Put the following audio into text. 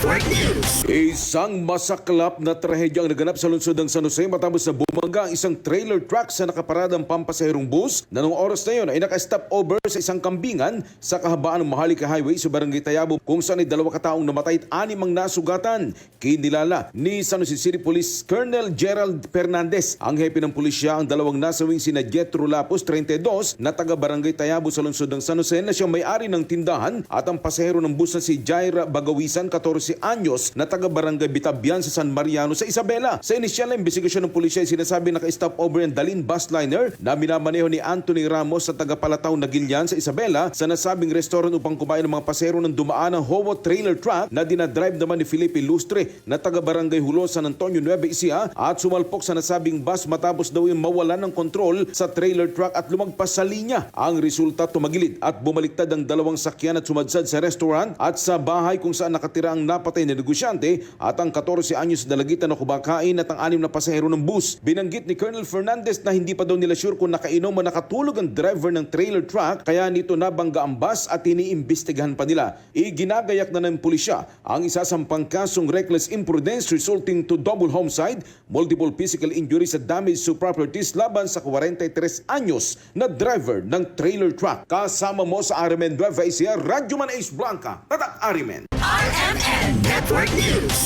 Network News. Isang masaklap na trahedya ang naganap sa lungsod ng San Jose matapos na bumangga ang isang trailer truck sa nakaparadang pampasaherong bus na noong oras na yun ay naka-stop over sa isang kambingan sa kahabaan ng Maharlika Highway sa Barangay Tayabo kung saan ay 2 kataong namatay at 6 ang nasugatan. Kinilala ni San Jose City Police Colonel Gerald Fernandez, ang hepe ng pulisya, ang 2 nasawing sina Jetro Lapus, 32, na taga Barangay Tayabo sa lungsod ng San Jose na siyang may-ari ng tindahan, at ang pasahero ng bus na si Jaira Bagawisan, 14 anyos, na taga Barangay Bitabian sa San Mariano sa Isabela. Sa inisyal na investigasyon ng pulisya ay sinasabi naka-stop over ang Dalin bus liner na minamaneho ni Anthony Ramos sa taga Palataw Nagilian sa Isabela sa nasabing restaurant upang kumain ng mga pasahero ng dumaan ng Howo trailer truck na dinadrive naman ni Felipe Lustre na taga Barangay Hulo, San Antonio, Nueva Ecija, at sumalpok sa nasabing bus matapos daw yung mawalan ng kontrol sa trailer truck at lumagpas sa linya. Ang resulta, tumagilid at bumaliktad ang 2 sakyan at sumadsad sa restaurant at sa bahay kung saan nakatira ang napatay na negosyante at ang 14 anyos na dalagitan na kumakain at ang 6 na pasahero ng bus. Binanggit ni Colonel Fernandez na hindi pa daw nila sure kung nakainom o nakatulog ang driver ng trailer truck kaya nito nabangga ang bus at iniimbestigahan pa nila. Iginagayak na ng pulisya ang isasampang kasong reckless imprudence resulting to double homicide, multiple physical injuries at damage to properties laban sa 43 anyos na driver ng trailer truck. Kasama mo sa RMN Nueva Ecija, Radyo Man Ace Blanca, Tatak Arimen. RMN Network News.